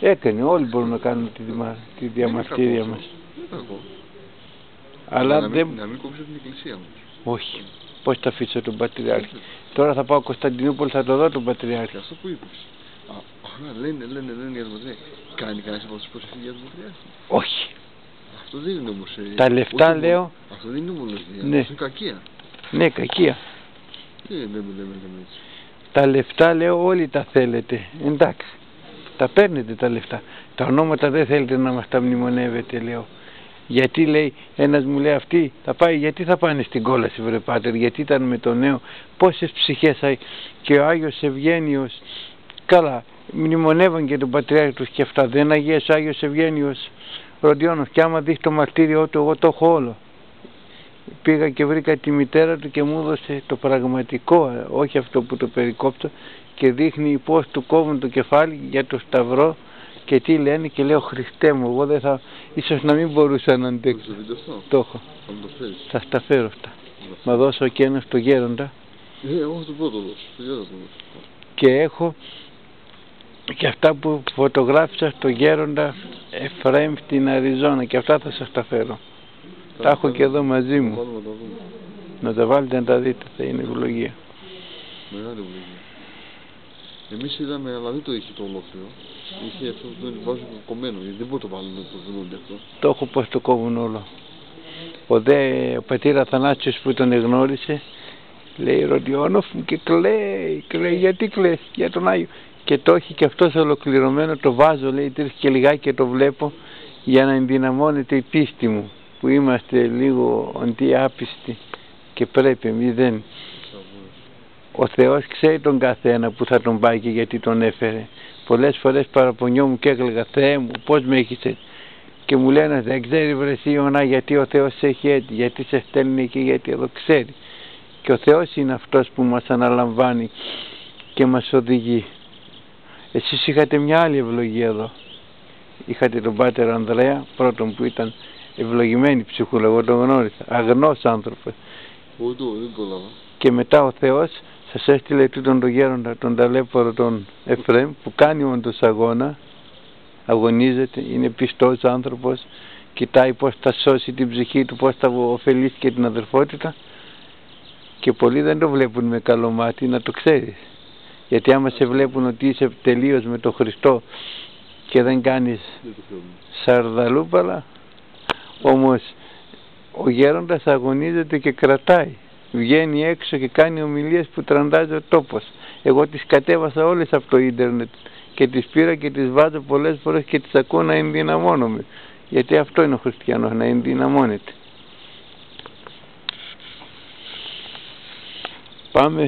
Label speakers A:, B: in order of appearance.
A: Έκανε, όλοι μπορούν να κάνουν τη διαμαρτυρία μας. Αλλά
B: να
A: δεν...
B: μην κόψω την εκκλησία όμως.
A: Όχι. Πώς θα αφήσω τον Πατριάρχη. Τώρα θα πάω Κωνσταντινούπολη, θα το δω τον Πατριάρχη.
B: Και αυτό που είπες. Λένε για τον Πατριάρχη. Κάνει κανένας από τους προσευχή για τον Πατριάρχη?
A: Όχι.
B: Αυτό δεν είναι όμως...
A: Τα λεφτά λέω...
B: Αυτό δεν είναι ομολογία.
A: Ναι.
B: Αυτό είναι κακία.
A: Ναι, κακία.
B: Δεν λέμε έτσι.
A: Τα λεφτά λέω όλοι τα θέλετε. Εντάξει. Τα παίρνετε τα λεφτά. Τα ονόματα δεν θέλετε να μας τα μνημονεύετε, λέω. Γιατί λέει, ένας μου λέει αυτή θα πάει, γιατί θα πάνε στην κόλαση βρε πάτερ, γιατί ήταν με το νέο, πόσες ψυχές και ο Άγιος Ευγένιος, καλά, μνημονεύαν και τον Πατριάρχη τους και αυτά, δεν Αγίας Άγιος Ευγένιος Ροντιόνος, και άμα δεις το μαρτύριό του, εγώ το έχω όλο. Πήγα και βρήκα τη μητέρα του και μου έδωσε το πραγματικό, όχι αυτό που το περικόπτω, και δείχνει πώς του κόβουν το κεφάλι για το σταυρό. Και τι λένε, και λέω Χριστέ μου, εγώ δεν θα, ίσως να μην μπορούσα να αντέξω. Το έχω. Θα στα φέρω αυτά. Να δώσω και ένα στο Γέροντα.
B: Εγώ το πρώτο δώσω.
A: Και έχω και αυτά που φωτογράφησα στο Γέροντα Εφραίμ στην Αριζόνα, και αυτά θα σας τα φέρω. Τα έχω και εδώ μαζί μου. Να τα βάλετε να τα δείτε, θα είναι ευλογία.
B: Μεγάλη ευλογία. Εμείς είδαμε, αλλά δεν το είχε το ολόκληρο. Είχε αυτό που τον βάζουν κομμένο, γιατί δεν μπορεί να το βάλουν να το δουν αυτό.
A: Το έχω πως το κόβουν όλο. Ο πατήρ Αθανάσιος που τον εγνώρισε, λέει Ροντιόνοφ μου, και κλαίει, γιατί κλαις, για τον Άγιο. Και το έχει και αυτός ολοκληρωμένο, το βάζω, λέει, τρεις και λιγάκι και το βλέπω, για να ενδυναμώνεται η πίστη μου, που είμαστε λίγο αντιάπιστοι και πρέπει, εμείς δεν. Ο Θεός ξέρει τον καθένα που θα τον πάει και γιατί τον έφερε. Πολλές φορές παραπονιόμουν και έκλαιγα, Θεέ μου, πώς με έχεις έτσι. Και μου λένε, δεν ξέρει βρε Ιωνά, γιατί ο Θεός σε έχει έτσι, γιατί σε στέλνει εκεί, γιατί εδώ ξέρει. Και ο Θεός είναι αυτός που μας αναλαμβάνει και μας οδηγεί. Εσείς είχατε μια άλλη ευλογία εδώ. Είχατε τον Πάτερ Ανδρέα, πρώτον, που ήταν ευλογημένη ψυχούλα, εγώ τον γνώρισα, αγνός άνθρωπος. Και μετά ο Θεός σας έστειλε τούτον τον Γέροντα, τον ταλέπορο τον Εφραίμ, που κάνει όντως αγώνα, αγωνίζεται, είναι πιστός άνθρωπος, κοιτάει πώς θα σώσει την ψυχή του, πώς θα ωφελήσει και την αδερφότητα, και πολλοί δεν το βλέπουν με καλό μάτι, να το ξέρεις. Γιατί άμα σε βλέπουν ότι είσαι τελείως με τον Χριστό και δεν κάνεις σαρδαλούπαλα, όμως ο Γέροντας αγωνίζεται και κρατάει. Βγαίνει έξω και κάνει ομιλίες που τραντάζει ο τόπος. Εγώ τις κατέβασα όλες από το ίντερνετ και τις πήρα και τις βάζω πολλές φορές και τις ακούω να ενδυναμώνομαι. Γιατί αυτό είναι ο χριστιανός, να ενδυναμώνεται. Πάμε.